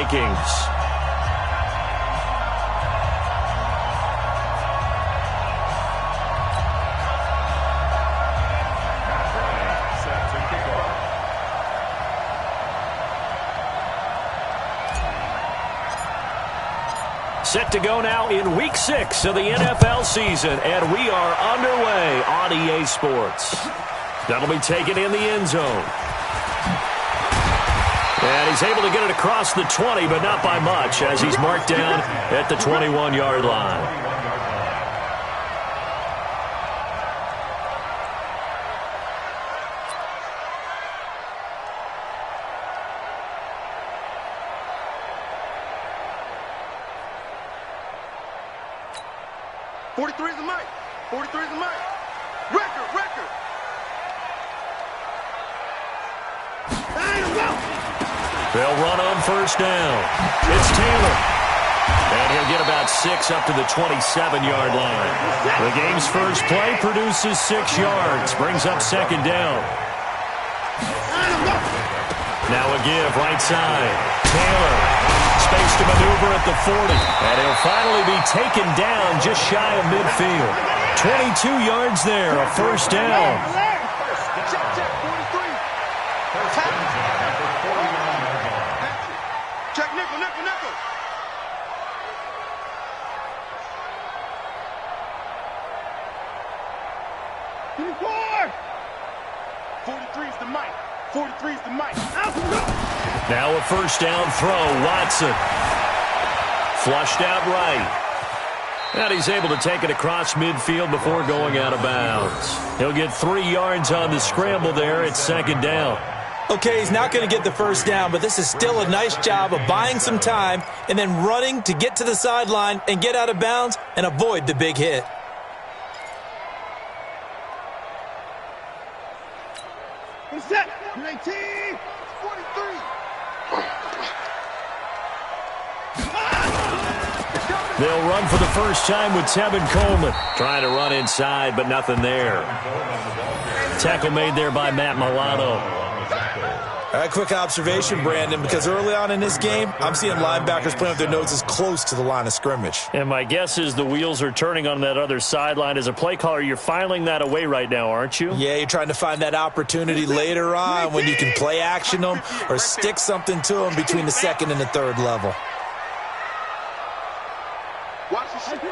Vikings. Set to go now in Week 6 of the NFL season, and we are underway on EA Sports. That'll be taken in the end zone. And he's able to get it across the 20, but not by much, as he's marked down at the 21-yard line. They'll run on first down. It's Taylor. And he'll get about 6 up to the 27-yard line. The game's first play produces 6 yards. Brings up second down. Now a give right side. Taylor. Space to maneuver at the 40. And he'll finally be taken down just shy of midfield. 22 yards there, a first down. Check nickel, nickel, nickel. Four. 43 is the mic. 43 is the mic. Now a first down throw. Watson. Flushed out right. And he's able to take it across midfield before going out of bounds. He'll get 3 yards on the scramble there at second down. Okay, he's not going to get the first down, but this is still a nice job of buying some time and then running to get to the sideline and get out of bounds and avoid the big hit. Set. 19. 43. They'll run for the first time with Tevin Coleman. Trying to run inside, but nothing there. Tackle made there by Matt Milano. All right, quick observation, Brandon, because early on in this game, I'm seeing linebackers playing with their noses close to the line of scrimmage. And my guess is the wheels are turning on that other sideline. As a play caller, you're filing that away right now, aren't you? Yeah, you're trying to find that opportunity later on when you can play action them or stick something to them between the second and the third level. Watch the ship.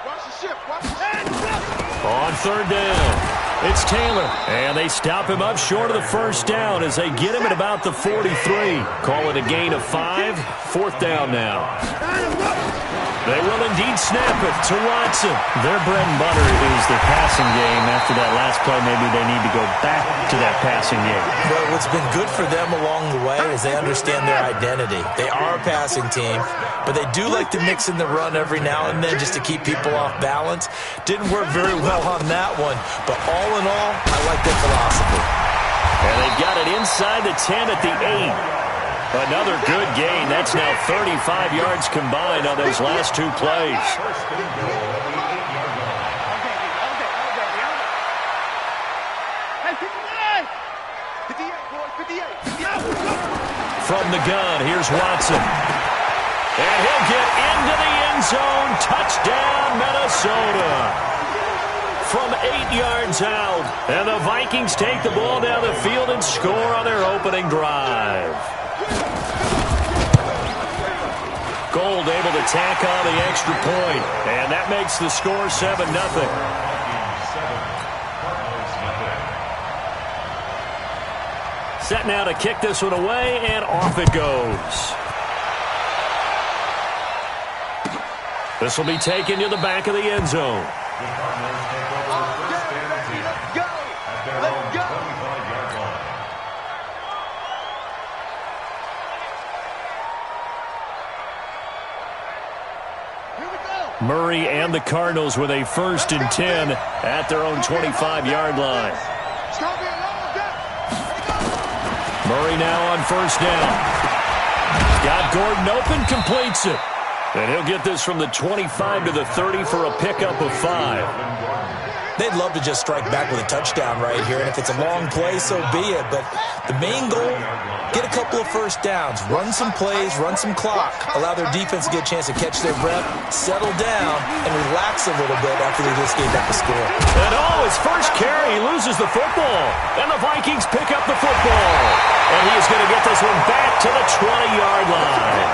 Watch the ship. Watch the ship. On third down. It's Taylor, and they stop him up short of the first down as they get him at about the 43. Call it a gain of 5. Fourth down now. They will indeed snap it to Watson. Their bread and butter is their passing game. After that last play, maybe they need to go back to that passing game. Well, what's been good for them along the way is they understand their identity. They are a passing team, but they do like to mix in the run every now and then just to keep people off balance. Didn't work very well on that one, but all in all, I like their philosophy. And they've got it inside the 10 at the 8. Another good gain. That's now 35 yards combined on those last 2 plays. From the gun, here's Watson. And he'll get into the end zone. Touchdown, Minnesota. From 8 yards out. And the Vikings take the ball down the field and score on their opening drive. Gold able to tack on the extra point. And that makes the score 7-0. Set now to kick this one away, and off it goes. This will be taken to the back of the end zone. Murray and the Cardinals with a 1st and 10 at their own 25-yard line. Murray now on first down. Got Gordon open, completes it. And he'll get this from the 25 to the 30 for a pickup of 5. They'd love to just strike back with a touchdown right here, and if it's a long play, so be it. But The main goal, get a couple of first downs, run some plays, run some clock, allow their defense to get a chance to catch their breath, settle down, and relax a little bit after they just gave up a score. And his first carry, he loses the football. And the Vikings pick up the football. And he is going to get this one back to the 20-yard line.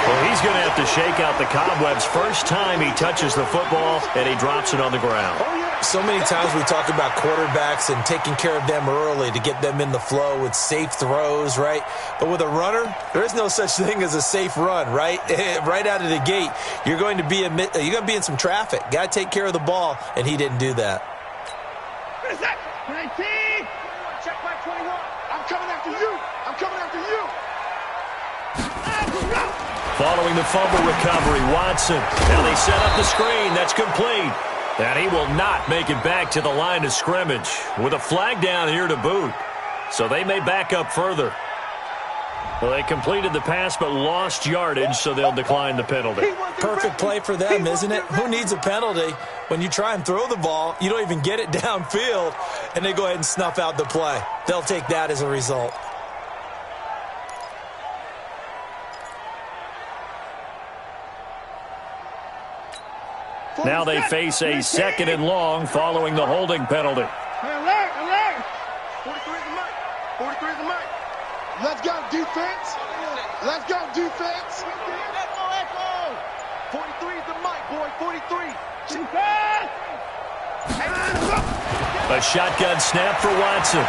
Well, he's going to have to shake out the cobwebs first time he touches the football, and he drops it on the ground. So many times we talk about quarterbacks and taking care of them early to get them in the flow with safe throws, right? But with a runner, there is no such thing as a safe run, right? Right out of the gate, you're going to be in some traffic. Got to take care of the ball, and he didn't do that. 19. Check by 21. I'm coming after you. I'm coming after you. Following the fumble recovery, Watson. Now they set up the screen. That's complete. And he will not make it back to the line of scrimmage with a flag down here to boot. So they may back up further. Well, they completed the pass but lost yardage, so they'll decline the penalty. Perfect play for them, isn't it? Who needs a penalty? When you try and throw the ball, you don't even get it downfield, and they go ahead and snuff out the play. They'll take that as a result. Now they face a 2nd and long following the holding penalty. Alert! 43 is the mic. 43 is the mic. Let's go, defense. Let's go, defense. Echo. 43 is the mic, boy. 43. A shotgun snap for Watson.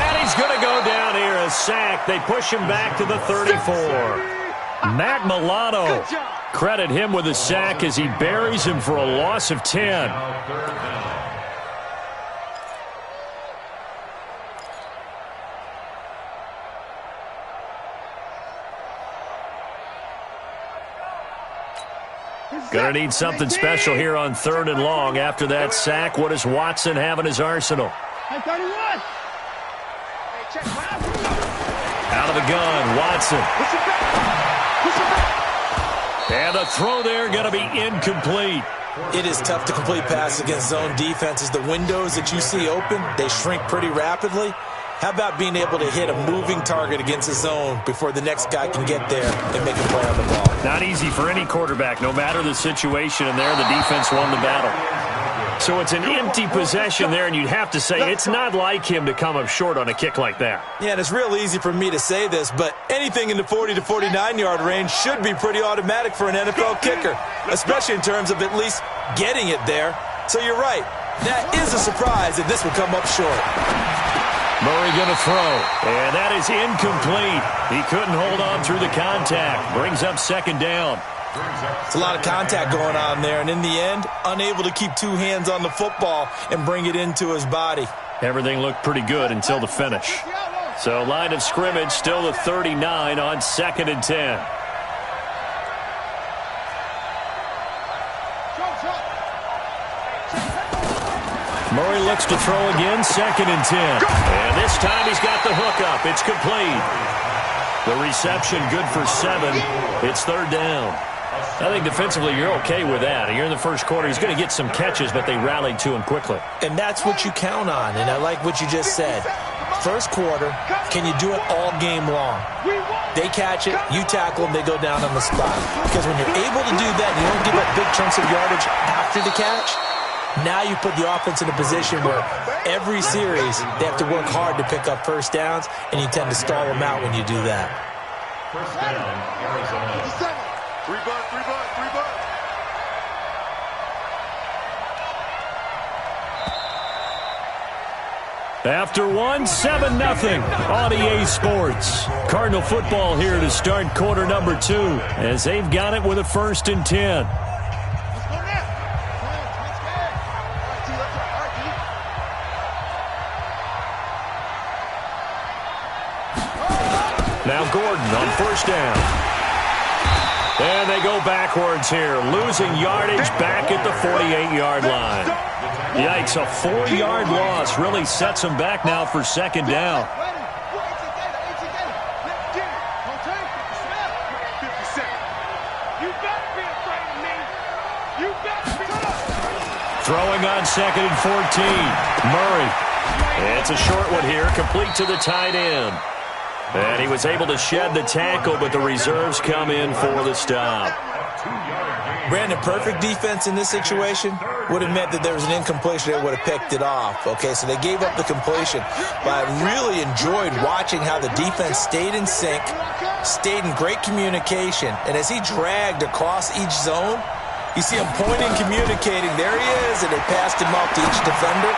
And he's going to go down here, a sack. They push him back to the 34. Matt Milano. Credit him with a sack as he buries him for a loss of 10. Gonna need something special here on 3rd and long. After that sack, what does Watson have in his arsenal? Out of the gun, Watson. And the throw there going to be incomplete. It is tough to complete passes against zone defenses. The windows that you see open, they shrink pretty rapidly. How about being able to hit a moving target against a zone before the next guy can get there and make a play on the ball? Not easy for any quarterback, no matter the situation, and there the defense won the battle. So it's an empty possession there, and you'd have to say it's not like him to come up short on a kick like that. Yeah, and it's real easy for me to say this, but anything in the 40 to 49-yard range should be pretty automatic for an NFL kicker, especially in terms of at least getting it there. So you're right. That is a surprise that this would come up short. Murray going to throw, and that is incomplete. He couldn't hold on through the contact. Brings up 2nd down. It's a lot of contact going on there, and in the end, unable to keep 2 hands on the football and bring it into his body. Everything looked pretty good until the finish. So line of scrimmage still the 39 on 2nd and 10. Murray looks to throw again, 2nd and 10. And this time he's got the hook up. It's complete. The reception good for 7. It's 3rd down. I think defensively you're okay with that. You're in the first quarter. He's going to get some catches, but they rallied to him quickly. And that's what you count on, and I like what you just said. First quarter, can you do it all game long? They catch it, you tackle them, they go down on the spot. Because when you're able to do that and you don't give up big chunks of yardage after the catch, now you put the offense in a position where every series they have to work hard to pick up first downs, and you tend to stall them out when you do that. First down, Arizona. 3 bucks. After 1, 7-0 on EA Sports. Cardinal football here to start quarter number 2 as they've got it with a 1st and 10. Now Gordon on 1st down. And they go backwards here, losing yardage back at the 48-yard line. Yikes, a 4-yard loss really sets them back now for 2nd down. Throwing on 2nd and 14. Murray. It's a short one here, complete to the tight end. And he was able to shed the tackle, but the reserves come in for the stop. Brandon, perfect defense in this situation would have meant that there was an incompletion that would have picked it off. Okay, so they gave up the completion. But I really enjoyed watching how the defense stayed in sync, stayed in great communication. And as he dragged across each zone, you see him pointing, communicating. There he is, and they passed him off to each defender.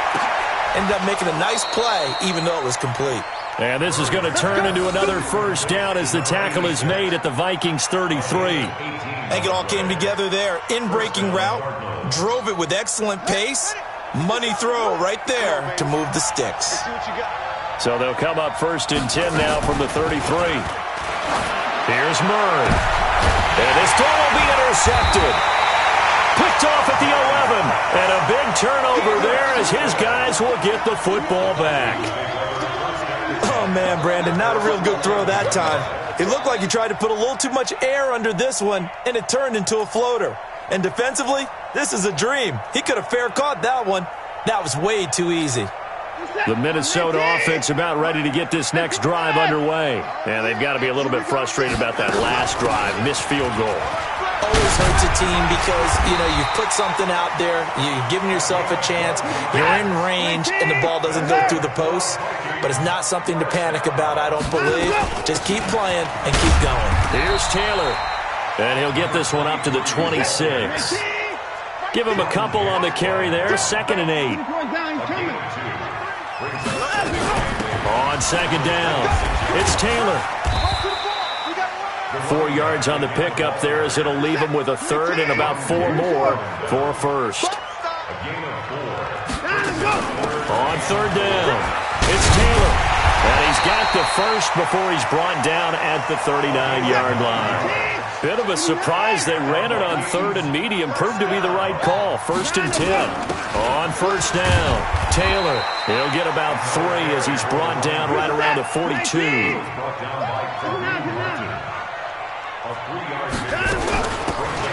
Ended up making a nice play, even though it was complete. And this is going to turn into another first down as the tackle is made at the Vikings 33. I think it all came together there. In-breaking route, drove it with excellent pace. Money throw right there to move the sticks. So they'll come up 1st and 10 now from the 33. Here's Murray. And this throw will be intercepted. Picked off at the 11. And a big turnover there as his guys will get the football back. Oh, man, Brandon, not a real good throw that time. It looked like he tried to put a little too much air under this one, and it turned into a floater. And defensively, this is a dream. He could have fair caught that one. That was way too easy. The Minnesota offense about ready to get this next drive underway. And they've got to be a little bit frustrated about that last drive, missed field goal. Always hurts a team because, you've put something out there, you've given yourself a chance, you're in range, and the ball doesn't go through the posts. But it's not something to panic about, I don't believe. Just keep playing and keep going. Here's Taylor. And he'll get this one up to the 26. Give him a couple on the carry there, 2nd and 8. On 2nd down, it's Taylor. 4 yards on the pickup there as it'll leave him with a 3rd and about 4 more for a 1st. On 3rd down, it's Taylor. And he's got the 1st before he's brought down at the 39-yard line. Bit of a surprise. They ran it on 3rd and medium. Proved to be the right call. 1st and 10. On 1st down, Taylor. He'll get about 3 as he's brought down right around the 42.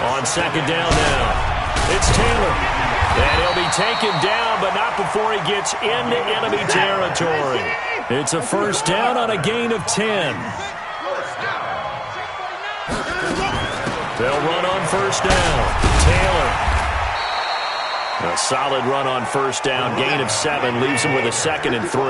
On 2nd down now, it's Taylor. And he'll be taken down, but not before he gets into enemy territory. It's a 1st down on a gain of 10. They'll run on 1st down. Taylor. A solid run on 1st down. Gain of 7 leaves him with a 2nd and 3.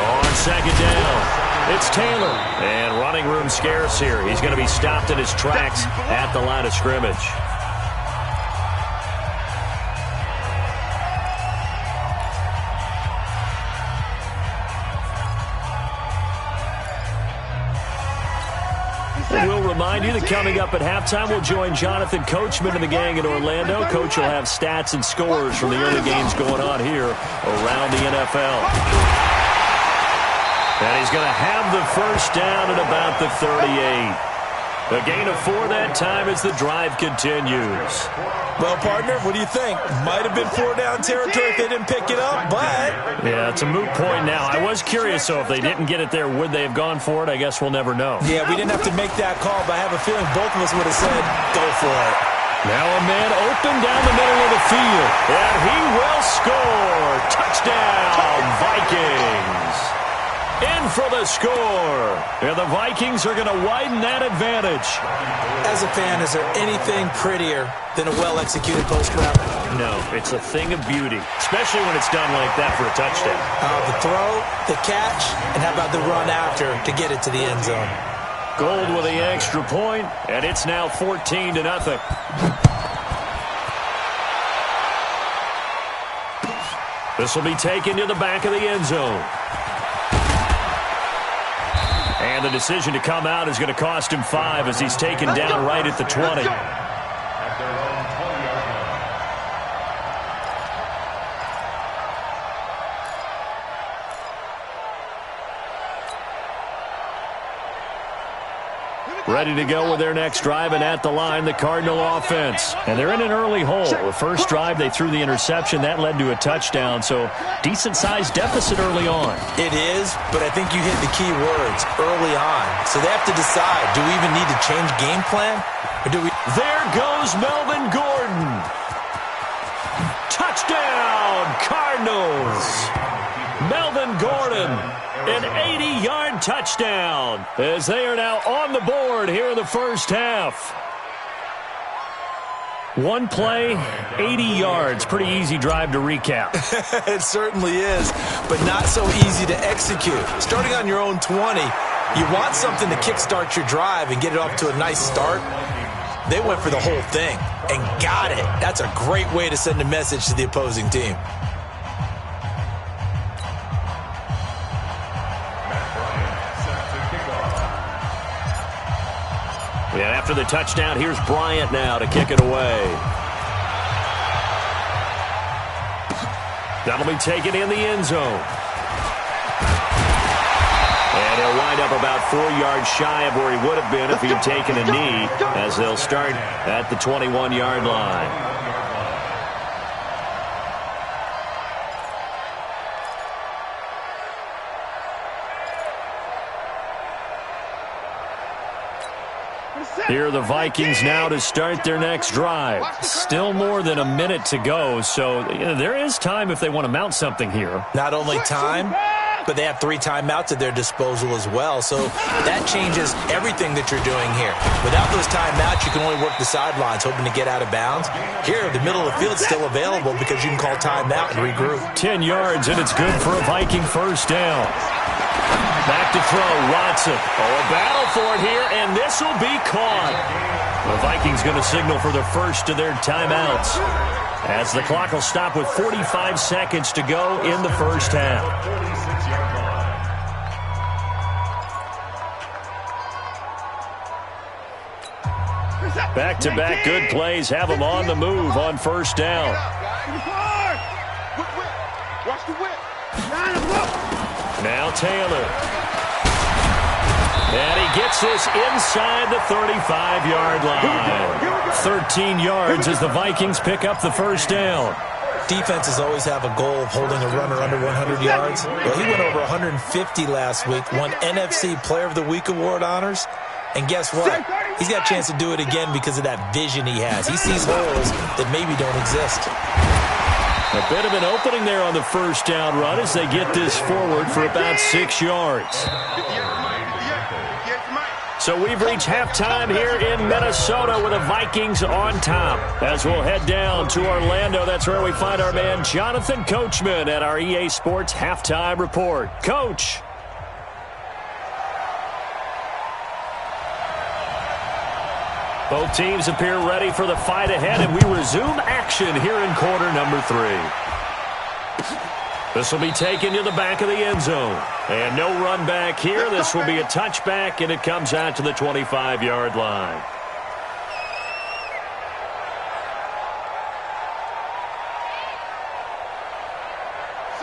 On 2nd down, it's Taylor. And running room scarce here. He's going to be stopped in his tracks at the line of scrimmage. We'll remind you that coming up at halftime, we'll join Jonathan Coachman and the gang in Orlando. Coach will have stats and scores from the early games going on here around the NFL. And he's going to have the 1st down at about the 38. A gain of 4 that time as the drive continues. Well, partner, what do you think? Might have been 4-down territory if they didn't pick it up, but... Yeah, it's a moot point now. I was curious, so if they didn't get it there, would they have gone for it? I guess we'll never know. Yeah, we didn't have to make that call, but I have a feeling both of us would have said, go for it. Now a man open down the middle of the field, and he will score. Touchdown, Vikings. In for the score. And the Vikings are going to widen that advantage. As a fan, is there anything prettier than a well-executed post route? No, it's a thing of beauty, especially when it's done like that for a touchdown. The throw, the catch, and how about the run after to get it to the end zone? Gold with the extra point, and it's now 14-0. This will be taken to the back of the end zone. And the decision to come out is going to cost him 5 as he's taken down right at the 20. Ready to go with their next drive, and at the line, the Cardinal offense. And they're in an early hole. The first drive, they threw the interception. That led to a touchdown, so decent-sized deficit early on. It is, but I think you hit the key words, early on. So they have to decide, do we even need to change game plan? Or do we... There goes Melvin Gordon. Touchdown, Cardinals. Melvin Gordon, an 80-yard touchdown, as they are now on the board here in the first half. One play, 80 yards. Pretty easy drive to recap. It certainly is, but not so easy to execute. Starting on your own 20, you want something to kickstart your drive and get it off to a nice start. They went for the whole thing and got it. That's a great way to send a message to the opposing team. And after the touchdown, here's Bryant now to kick it away. That'll be taken in the end zone. And he'll wind up about 4 yards shy of where he would have been if he had taken a knee, as they'll start at the 21-yard line. Here are the Vikings now to start their next drive. Still more than a minute to go, so there is time if they want to mount something here. Not only time, but they have 3 timeouts at their disposal as well, so that changes everything that you're doing here. Without those timeouts, you can only work the sidelines, hoping to get out of bounds. Here, the middle of the field is still available because you can call timeout and regroup. 10 yards, and it's good for a Viking first down. Back to throw, Watson. Oh, a battle for it here, and this will be caught. The Vikings going to signal for the first of their timeouts, as the clock will stop with 45 seconds to go in the first half. Back-to-back good plays have them on the move on first down. Watch the whip. Now Taylor. And he gets this inside the 35-yard line. 13 yards as the Vikings pick up the first down. Defenses always have a goal of holding a runner under 100 yards. Well, he went over 150 last week, won NFC Player of the Week award honors. And guess what? He's got a chance to do it again because of that vision he has. He sees holes that maybe don't exist. A bit of an opening there on the first down run as they get this forward for about 6 yards. So we've reached halftime here in Minnesota with the Vikings on top. As we'll head down to Orlando, that's where we find our man Jonathan Coachman at our EA Sports Halftime Report. Coach. Both teams appear ready for the fight ahead, and we resume action here in quarter number 3. This will be taken to the back of the end zone. And no run back here. This will be a touchback, and it comes out to the 25-yard line.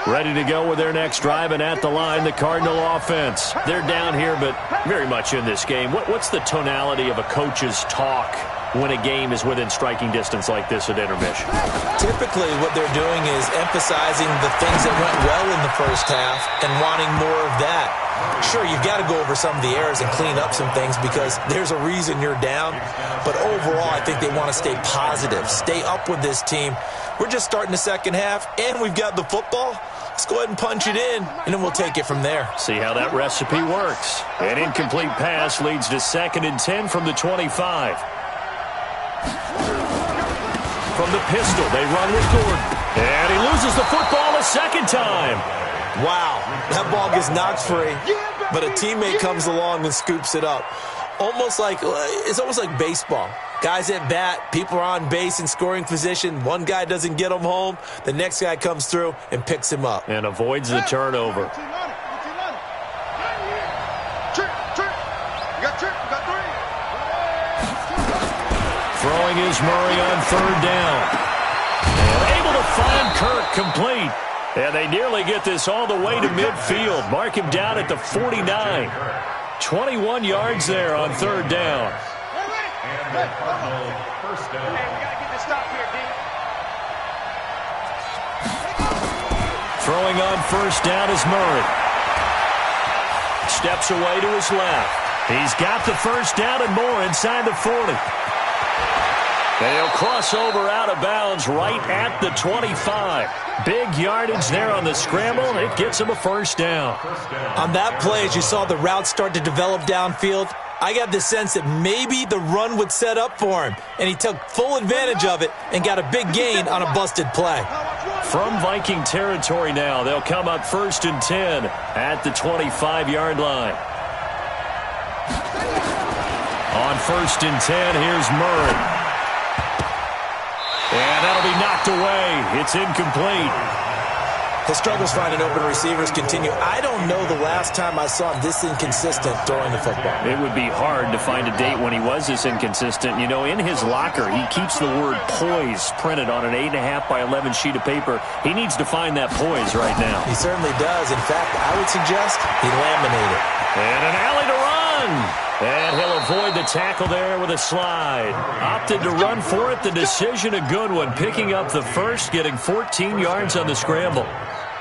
Ready to go with their next drive, and at the line, the Cardinal offense. They're down here, but very much in this game. What's the tonality of a coach's talk when a game is within striking distance like this at intermission? Typically, what they're doing is emphasizing the things that went well in the first half and wanting more of that. Sure, you've got to go over some of the errors and clean up some things because there's a reason you're down. But overall, I think they want to stay positive, stay up with this team. We're just starting the second half, and we've got the football. Let's go ahead and punch it in, and then we'll take it from there. See how that recipe works. An incomplete pass leads to 2nd and 10 from the 25. From the pistol, they run with Gordon. And he loses the football a second time. Wow, that ball gets knocked free, but a teammate comes along and scoops it up. It's almost like baseball. Guys at bat, people are on base in scoring position. One guy doesn't get him home. The next guy comes through and picks him up. And avoids the turnover. Throwing is Murray on 3rd down. And able to find Kirk complete. And they nearly get this all the way to midfield. Mark him down at the 49. 21 yards there on 3rd down. First down. Hey, we got to get this stop here, D. Throwing on 1st down is Murray. Steps away to his left. He's got the 1st down and more inside the 40. They'll cross over out of bounds right at the 25. Big yardage there on the scramble. It gets him a first down. On that play, as you saw the route start to develop downfield, I got the sense that maybe the run would set up for him, and he took full advantage of it and got a big gain on a busted play. From Viking territory now, they'll come up 1st and 10 at the 25-yard line. On 1st and 10, here's Murray. And that'll be knocked away. It's incomplete. His struggles finding open receivers continue. I don't know the last time I saw him this inconsistent throwing the football. It would be hard to find a date when he was this inconsistent. You know, in his locker, he keeps the word poise printed on an 8.5 by 11 sheet of paper. He needs to find that poise right now. He certainly does. In fact, I would suggest he laminate it. And an alley to run. And he'll avoid the tackle there with a slide. Opted to run for it. The decision a good one. Picking up the first, getting 14 yards on the scramble.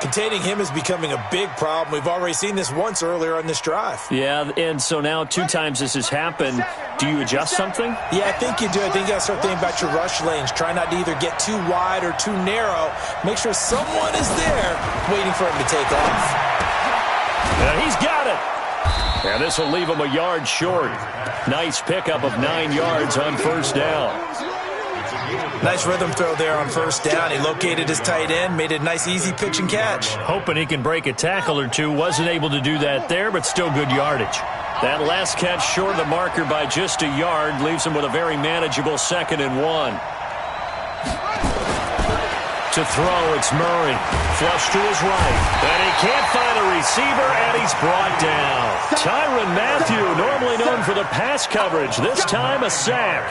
Containing him is becoming a big problem. We've already seen this once earlier on this drive. Yeah, and so now 2 times this has happened. Do you adjust something? Yeah, I think you do. I think you got to start thinking about your rush lanes. Try not to either get too wide or too narrow. Make sure someone is there waiting for him to take off. Yeah, he's got it. And this will leave him a yard short. Nice pickup of 9 yards on first down. Nice rhythm throw there on first down. He located his tight end, made it a nice, easy pitch and catch. Hoping he can break a tackle or two. Wasn't able to do that there, but still good yardage. That last catch short of the marker by just a yard leaves him with a very manageable 2nd and 1. To throw, it's Murray. Flush to his right. And he can't find a receiver, and he's brought down. Tyrann Mathieu, normally known for the pass coverage. This time, a sack.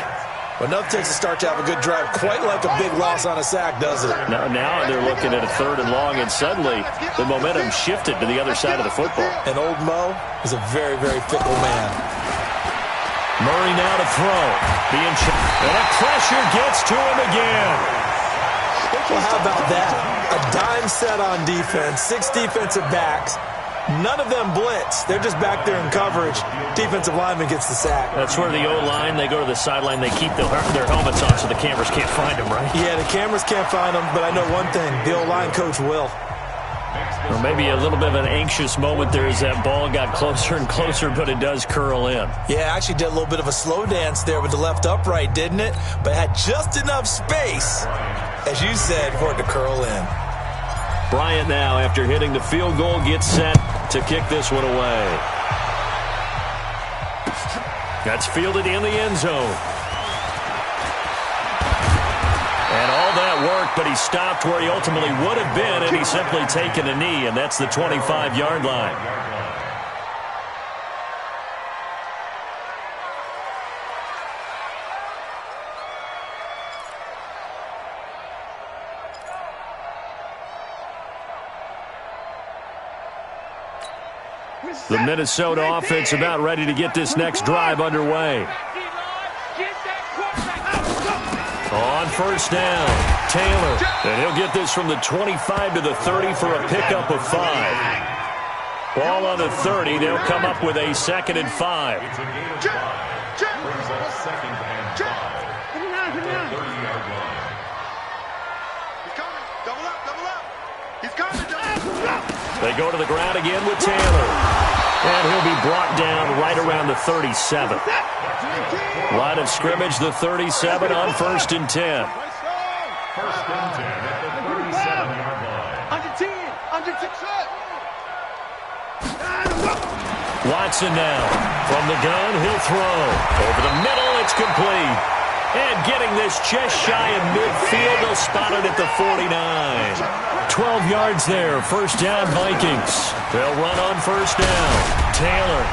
Well, nothing takes a start to have a good drive quite like a big loss on a sack, does it? Now they're looking at a 3rd and long, and suddenly the momentum shifted to the other side of the football. And old Mo is a very, very fickle man. Murray now to throw. And a pressure gets to him again. Well, how about that? A dime set on defense, 6 defensive backs. None of them blitz. They're just back there in coverage. Defensive lineman gets the sack. That's where the O-line, they go to the sideline, they keep their helmets on so the cameras can't find them, right? Yeah, the cameras can't find them, but I know one thing. The O-line coach will. Or maybe a little bit of an anxious moment there as that ball got closer and closer, but it does curl in. Yeah, actually did a little bit of a slow dance there with the left upright, didn't it? But had just enough space, as you said, for it to curl in. Bryant now, after hitting the field goal, gets set to kick this one away. That's fielded in the end zone. And all that work, but he stopped where he ultimately would have been, and he's simply taken a knee, and that's the 25-yard line. The Minnesota offense about ready to get this next drive underway. On first down, Taylor. And he'll get this from the 25 to the 30 for a pickup of 5. Ball on the 30. They'll come up with a 2nd and 5. They go to the ground again with Taylor. And he'll be brought down right around the 37. Line of scrimmage, the 37 on 1st and 10. First and 10 at the 37-yard line. Under 10. Watson now. From the gun, he'll throw. Over the middle, it's complete. And getting this just shy of midfield, they'll spot it at the 49. 12 yards there, first down Vikings. They'll run on first down. Taylor.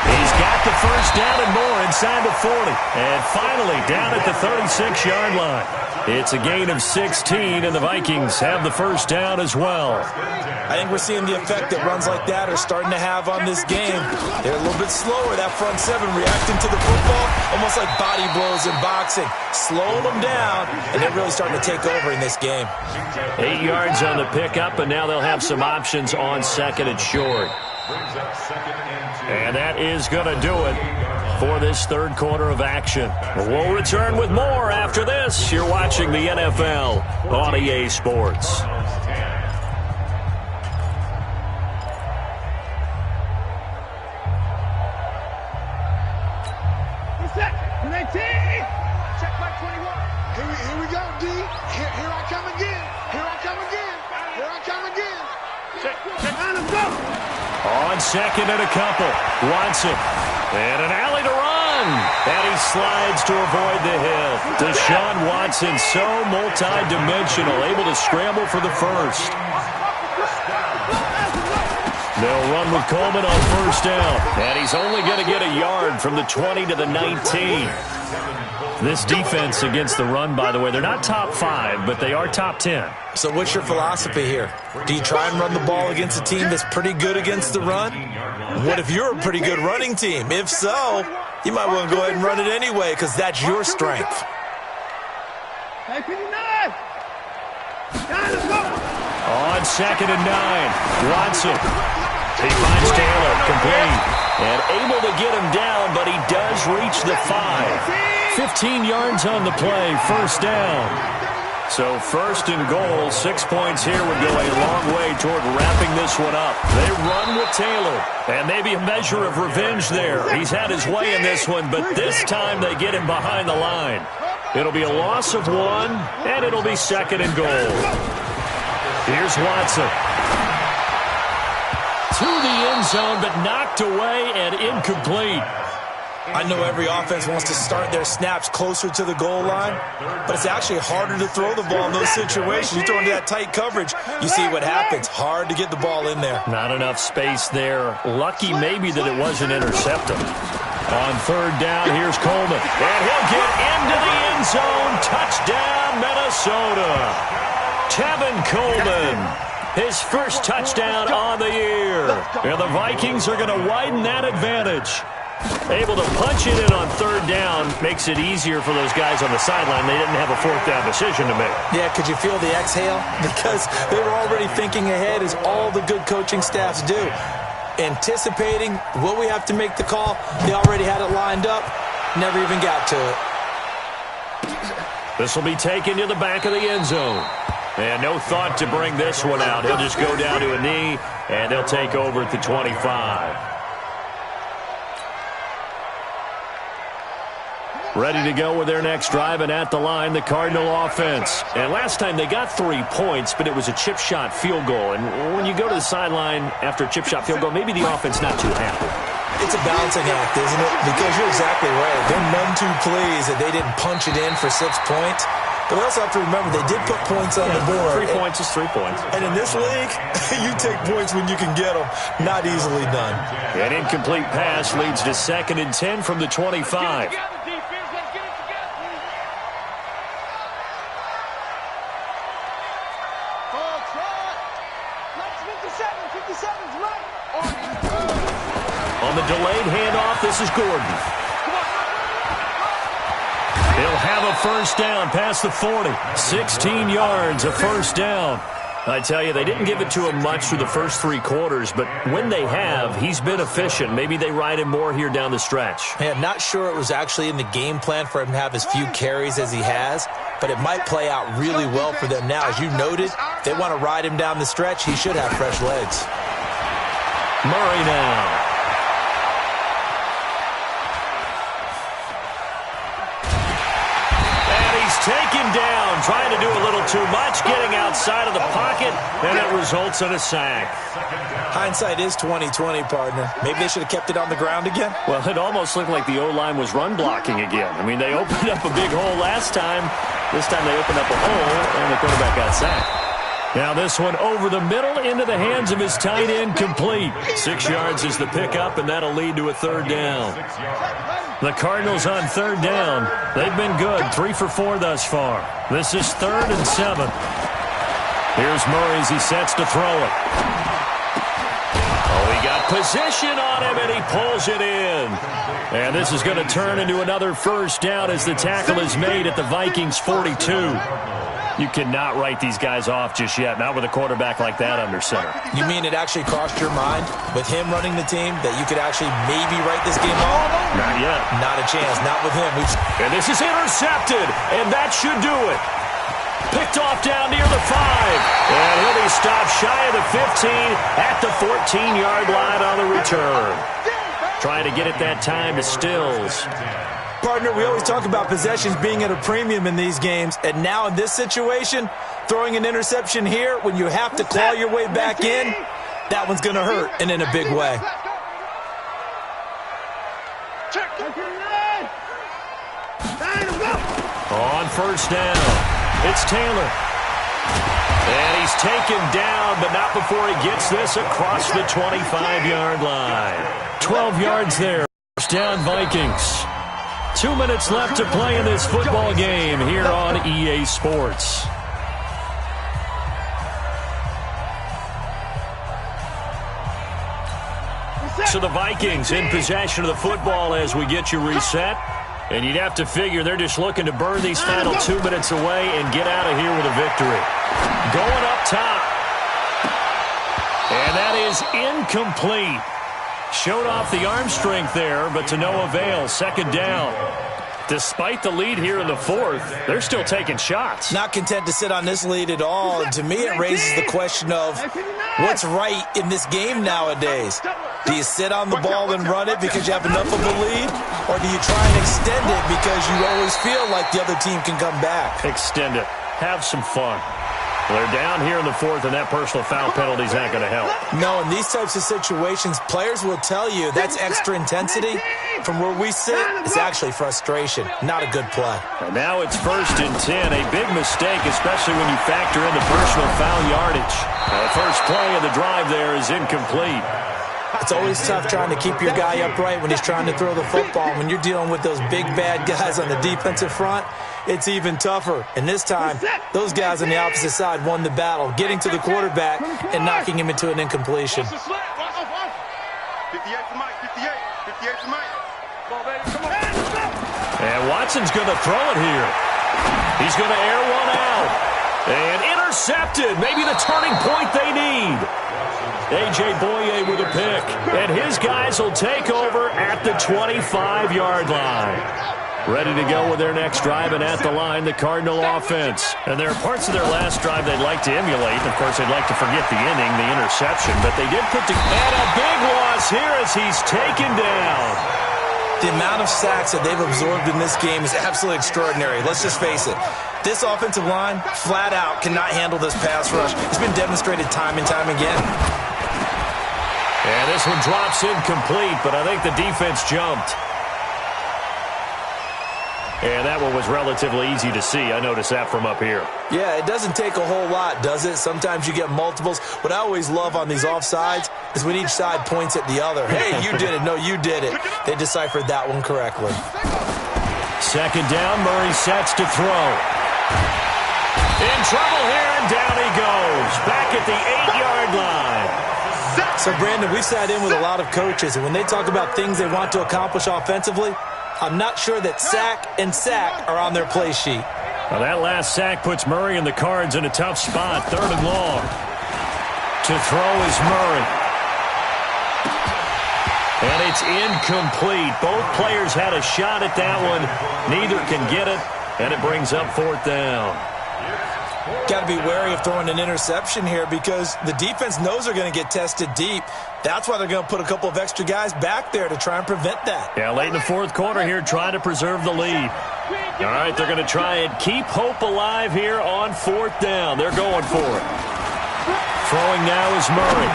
He's got the first down and more inside the 40. And finally down at the 36-yard line. It's a gain of 16, and the Vikings have the first down as well. I think we're seeing the effect that runs like that are starting to have on this game. They're a little bit slower, that front 7, reacting to the football, almost like body blows in boxing, slowing them down, and they're really starting to take over in this game. 8 yards on the pickup, and now they'll have some options on 2nd and short. And that is going to do it for this third quarter of action. We'll return with more after this. You're watching the NFL on EA Sports. Check my 21. Here we go, D. Here I come again. Here I come again. Here I come again. Check. Let's go. On second and a couple. Watson. And an alley to run. And he slides to avoid the hit. Deshaun Watson, so multi-dimensional, able to scramble for the first. They'll run with Coleman on first down. And he's only going to get a yard from the 20 to the 19. This defense against the run, by the way, they're not top 5, but they are top 10. So what's your philosophy here? Do you try and run the ball against a team that's pretty good against the run? What if you're a pretty good running team? If so, you might want to go ahead and run it anyway because that's your strength. On second and 9, Watson. He finds Taylor, complete, and able to get him down, but he does reach the 5. 15 yards on the play, first down. So first and goal, 6 points here would go a long way toward wrapping this one up. They run with Taylor, and maybe a measure of revenge there. He's had his way in this one, but this time they get him behind the line. It'll be a loss of 1, and it'll be second and goal. Here's Watson. To the end zone, but knocked away and incomplete. I know every offense wants to start their snaps closer to the goal line, but it's actually harder to throw the ball in those situations. You throw into that tight coverage, you see what happens. Hard to get the ball in there. Not enough space there. Lucky maybe that it wasn't intercepted. On third down, here's Coleman. And he'll get into the end zone. Touchdown, Minnesota. Tevin Coleman. His first touchdown on the year. And the Vikings are going to widen that advantage. Able to punch it in on third down makes it easier for those guys on the sideline. They didn't have a fourth down decision to make. Yeah, could you feel the exhale? Because they were already thinking ahead, as all the good coaching staffs do. Anticipating what we have to make the call. They already had it lined up. Never even got to it. This will be taken to the back of the end zone. And no thought to bring this one out. He'll just go down to a knee, and they'll take over at the 25. Ready to go with their next drive, and at the line, the Cardinal offense. And last time they got 3 points, but it was a chip shot field goal. And when you go to the sideline after a chip shot field goal, maybe the offense not too happy. It's a balancing act, isn't it? Because you're exactly right. They're none too pleased that they didn't punch it in for 6 points. But we also have to remember they did put points on the board. 3 points is 3 points. And in this league, you take points when you can get them. Not easily done. An incomplete pass leads to second and 10 from the 25. On the delayed handoff, this is Gordon. He'll have a first down past the 40. 16 yards, a first down. I tell you, they didn't give it to him much through the first 3 quarters, but when they have, he's been efficient. Maybe they ride him more here down the stretch. Yeah, I'm not sure it was actually in the game plan for him to have as few carries as he has, but it might play out really well for them now. As you noted, if they want to ride him down the stretch, he should have fresh legs. Murray now. Taken down, trying to do a little too much, getting outside of the pocket, and it results in a sack. Hindsight is 20/20, partner. Maybe they should have kept it on the ground again. Well, it almost looked like the O-line was run blocking again. I mean, they opened up a big hole last time. This time they opened up a hole, and the quarterback got sacked. Now this one over the middle into the hands of his tight end, complete. 6 yards is the pickup, and that'll lead to a third down. The Cardinals on third down. They've been good, 3 for 4 thus far. This is 3rd and 7. Here's Murray as he sets to throw it. Oh, he got position on him, and he pulls it in. And this is going to turn into another first down as the tackle is made at the Vikings 42. You cannot write these guys off just yet, not with a quarterback like that under center. You mean it actually crossed your mind with him running the team that you could actually maybe write this game off? Not yet. Not a chance. Not with him. And this is intercepted, and that should do it. Picked off down near the 5. And he'll be stopped shy of the 15 at the 14-yard line on the return. Trying to get it that time to Stills. Partner, we always talk about possessions being at a premium in these games, and now in this situation, throwing an interception here when you have to claw your way back in, that one's going to hurt, and in a big way. On first down, it's Taylor. And he's taken down, but not before he gets this across the 25-yard line. 12 yards there. First down, Vikings. 2 minutes left to play in this football game here on EA Sports. So the Vikings in possession of the football as we get you reset. And you'd have to figure they're just looking to burn these final 2 minutes away and get out of here with a victory. Going up top. And that is incomplete. Showed off the arm strength there, but to no avail. Second down. Despite the lead here in the fourth, they're still taking shots. Not content to sit on this lead at all. And to me, it raises the question of what's right in this game nowadays. Do you sit on the ball and run it because you have enough of a lead? Or do you try and extend it because you always feel like the other team can come back? Extend it. Have some fun. They're down here in the fourth, and that personal foul penalty is not going to help. No, in these types of situations, players will tell you that's extra intensity. From where we sit, it's actually frustration. Not a good play. And now it's 1st and 10. A big mistake, especially when you factor in the personal foul yardage. The first play of the drive there is incomplete. It's always tough trying to keep your guy upright when he's trying to throw the football. When you're dealing with those big, bad guys on the defensive front, it's even tougher. And this time, those guys on the opposite side won the battle, getting to the quarterback and knocking him into an incompletion. 58 to Mike, 58 to Mike. Come on, baby, come on. And Watson's going to throw it here. He's going to air one out. And intercepted. Maybe the turning point they need. A.J. Boye with a pick. And his guys will take over at the 25-yard line. Ready to go with their next drive, and at the line, the Cardinal offense. And there are parts of their last drive they'd like to emulate. Of course, they'd like to forget the inning, the interception, but they did put and a big loss here as he's taken down. The amount of sacks that they've absorbed in this game is absolutely extraordinary. Let's just face it. This offensive line, flat out, cannot handle this pass rush. It's been demonstrated time and time again. And this one drops incomplete, but I think the defense jumped. And that one was relatively easy to see. I noticed that from up here. Yeah, it doesn't take a whole lot, does it? Sometimes you get multiples. What I always love on these offsides is when each side points at the other. Hey, you did it. No, you did it. They deciphered that one correctly. Second down, Murray sets to throw. In trouble here, and down he goes. Back at the 8-yard line. So, Brandon, we've sat in with a lot of coaches, and when they talk about things they want to accomplish offensively, I'm not sure that sack and sack are on their play sheet. Well, that last sack puts Murray and the Cards in a tough spot. 3rd and long. To throw is Murray. And it's incomplete. Both players had a shot at that one. Neither can get it, and it brings up 4th down. Got to be wary of throwing an interception here because the defense knows they're going to get tested deep. That's why they're going to put a couple of extra guys back there to try and prevent that. Yeah, late in the 4th quarter here, trying to preserve the lead. All right, they're going to try and keep hope alive here on 4th down. They're going for it. Throwing now is Murray.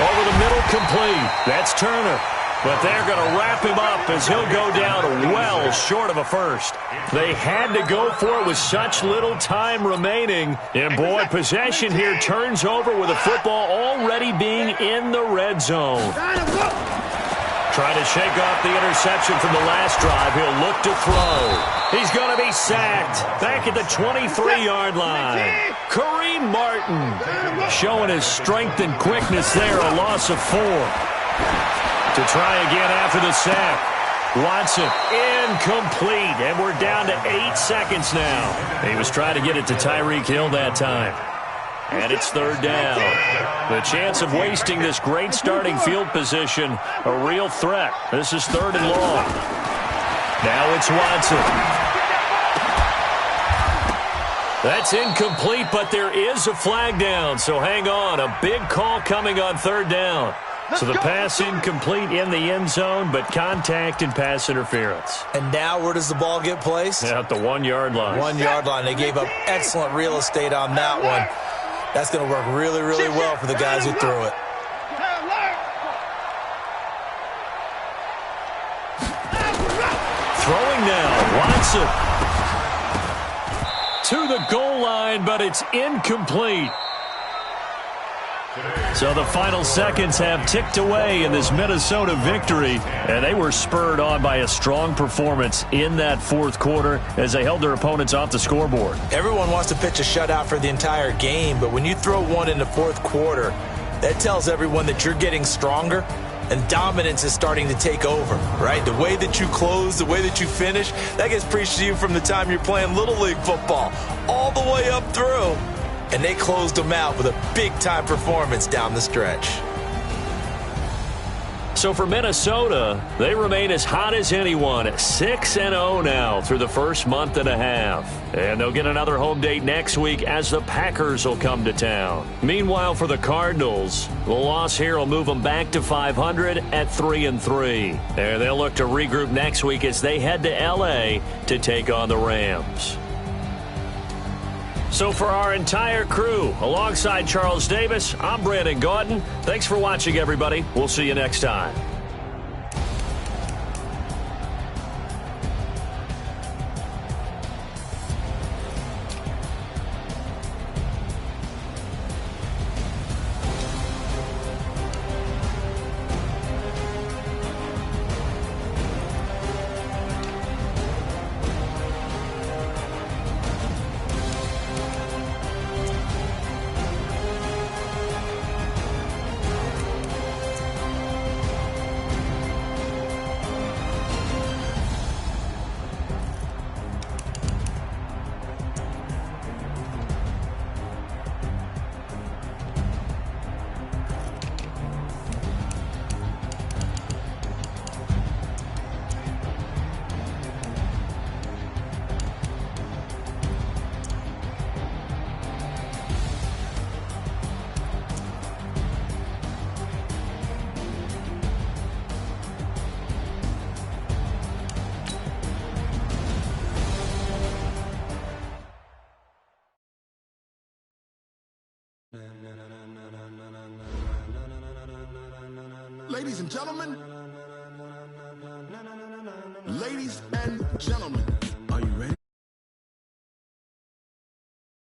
Over the middle, complete. That's Turner. But they're going to wrap him up as he'll go down well short of a first. They had to go for it with such little time remaining. And, boy, possession here turns over with the football already being in the red zone. Trying to shake off the interception from the last drive. He'll look to throw. He's going to be sacked. Back at the 23-yard line. Kareem Martin showing his strength and quickness there. A loss of 4. To try again after the sack. Watson, incomplete, and we're down to 8 seconds now. He was trying to get it to Tyreek Hill that time. And it's third down. The chance of wasting this great starting field position, a real threat. This is third and long. Now it's Watson. That's incomplete, but there is a flag down, so hang on. A big call coming on third down. So the pass incomplete in the end zone, but contact and pass interference. And now where does the ball get placed? At the 1-yard line. 1-yard line. They gave up excellent real estate on that one. That's going to work really, really well for the guys who threw it. Throwing now, Watson. To the goal line, but it's incomplete. So the final seconds have ticked away in this Minnesota victory, and they were spurred on by a strong performance in that fourth quarter as they held their opponents off the scoreboard. Everyone wants to pitch a shutout for the entire game, but when you throw one in the fourth quarter, that tells everyone that you're getting stronger and dominance is starting to take over, right? The way that you close, the way that you finish, that gets preached to you from the time you're playing Little League football all the way up through. And they closed them out with a big-time performance down the stretch. So for Minnesota, they remain as hot as anyone, 6-0 now through the first month and a half. And they'll get another home date next week as the Packers will come to town. Meanwhile, for the Cardinals, the loss here will move them back to 500 at 3-3. And they'll look to regroup next week as they head to L.A. to take on the Rams. So for our entire crew, alongside Charles Davis, I'm Brandon Gaudin. Thanks for watching, everybody. We'll see you next time. Ladies and gentlemen, ladies and gentlemen.